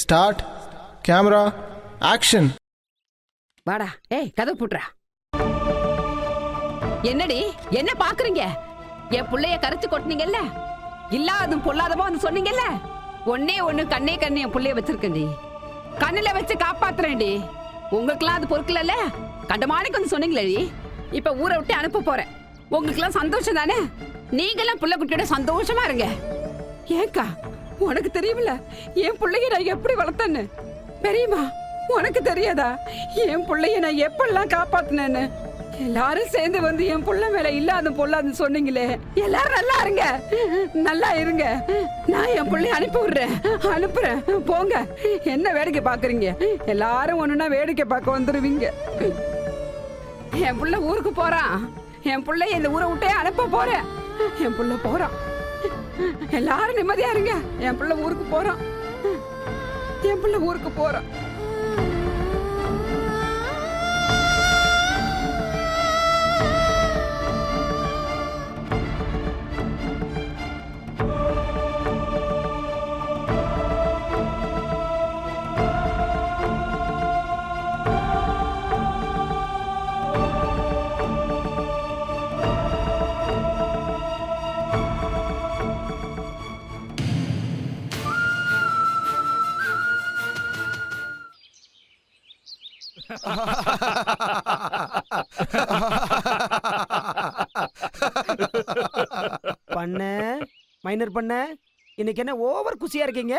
Start. Camera action. வாடா. ஏய், கதவு போட்றா. என்னடி என்ன பாக்குறீங்க? என் புள்ளைய கரைச்சு கொட்டினீங்கல்ல, இல்லாதும் பொல்லாதமா வந்து சொன்னீங்கல்ல. ஒன்னே ஒண்ணு கண்ணே கண்ணு என் புள்ளைய வச்சிருக்கேன்டி, கண்ணுல வச்சு காப்பாத்துறேன்டி. உங்களுக்குலாம் அது பொறுக்கலல்ல, கண்டமானிக்கு வந்து சொன்னீங்களேடி. இப்ப ஊரை விட்டு அனுப்ப போறேன். உங்களுக்குலாம் சந்தோஷம் தானே? நீங்களாம் புள்ள குட்டியோட சந்தோஷமா இருங்க. ஏக்கா, உனக்கு தெரியுமில்ல என் பிள்ளைய நான் எப்படி வளர்த்தேன்னு? பெரியம்மா, உனக்கு தெரியாதா என் பிள்ளைய நான் எப்பெல்லாம் காப்பாத்தினேன்னு? எல்லாரும் சேர்ந்து வந்து என் புள்ள மேல இல்லாத பொல்லாதுன்னு சொன்னீங்களே. எல்லாரும் நல்லா இருங்க, நல்லா இருங்க. நான் என் பிள்ளைய அனுப்பி விடுறேன், அனுப்புறேன். போங்க. என்ன வேடிக்கை பாக்குறீங்க? எல்லாரும் ஒண்ணுன்னா வேடிக்கை பார்க்க வந்துருவீங்க. என் புள்ள ஊருக்கு போறான். என் பிள்ளைய இந்த ஊரை விட்டே அனுப்ப போறேன். என் புள்ள போறான். எல்லாரும் நிம்மதியா இருங்க. என் பிள்ளை ஊருக்கு போறான். என் பிள்ளை ஊருக்கு போறான். பண்ண மைனர் பண்ண, இன்னைக்கு என்ன ஓவர் குஷியா இருக்கீங்க?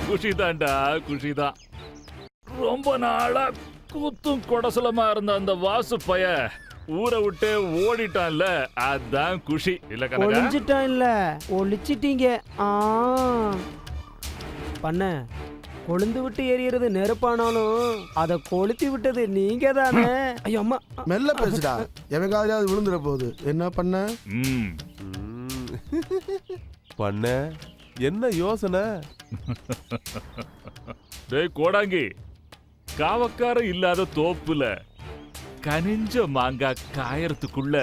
குஷிதான்டா, குஷிதான். ரொம்ப நாளா கூத்தும் கொடசலமா இருந்த அந்த வாசு பைய ஊரை விட்டு ஓடிட்டான்ல, அதான் குஷி. இல்ல கனகா? ஒளிஞ்சிட்டான் இல்ல, ஒளிச்சிட்டீங்க. பண்ண, கொழுந்து விட்டு எரியறது நெருப்பானாலும் அதை கொளுத்தி விட்டது நீங்க தானே. ஐயோ அம்மா, மெல்ல பேசுடா, எவங்காவது விழுந்துட போகுது. என்ன பண்ண? பண்ண என்ன யோசனை? டேய் கோடாங்கி, காவக்கார இல்லாத தோப்புல கனிஞ்ச மாங்காய் காயறதுக்குள்ள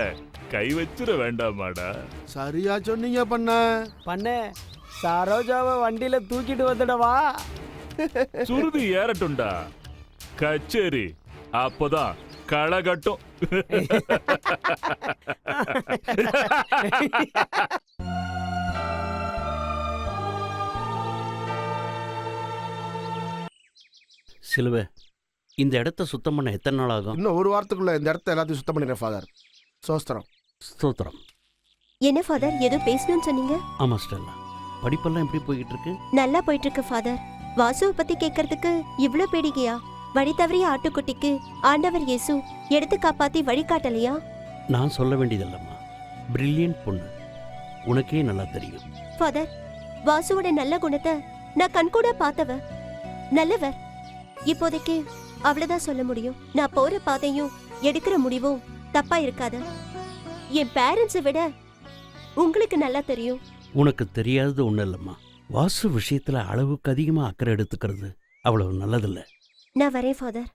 கை வச்சிட வேண்டாமாடா? சரியா சொன்னீங்க பண்ண. பண்ண, சரோஜாவை வண்டியில தூக்கிட்டு வந்துடவா? சுருதி ஏறட்டும்டா, கச்சேரி அப்பதான் களகட்டும். சிலுவை, இந்த இடத்த சுத்தம் பண்ண எத்தனை நாள் ஆகும்? இன்னும் ஒரு வாரத்துக்குள்ள இந்த இடத்த எல்லாத்தையும் சுத்தம் பண்ணிடுறேன் ஃபாதர். சோஸ்திரம். ஸ்தோத்திரம். என்ன ஃபாதர், ஏதோ பேசணும்னு சொன்னீங்க? ஆமா ஸ்டெல்லா, படிப்பெல்லாம் எப்படி போய்கிட்டு இருக்கு? நல்லா போயிட்டு இருக்கு ஃபாதர். வாசுவை பத்தி கேட்கறதுக்கு இவ்ளோ பேடிகையா? வழி தவறிய ஆட்டுக்குட்டிக்கு ஆண்டவர் இயேசு எடுத்து காப்பாத்தி வழிகாட்டலையா? நான் சொல்ல வேண்டியதில்லம்மா, பிரில்லியன்ட் பொண்ணு, உனக்கே நல்லா தெரியும். ஃபாதர், வாசுவோட நல்ல குணத்தை நான் கண்கூட பார்த்தவ. நல்லவர். இப்போதைக்கு அவ்வளவுதான் சொல்ல முடியும். நான் போற பாதையும் எடுக்கிற முடிவும் தப்பா இருக்காது. என் பேரண்ட்ஸை விட உங்களுக்கு நல்லா தெரியும். உனக்கு தெரியாதது ஒன்றும் இல்லைம்மா, வாசு விஷயத்துல அளவுக்கு அதிகமாக அக்கறை எடுத்துக்கிறது அவ்வளவு நல்லதில்லை. நான் வரேன் ஃபாதர்.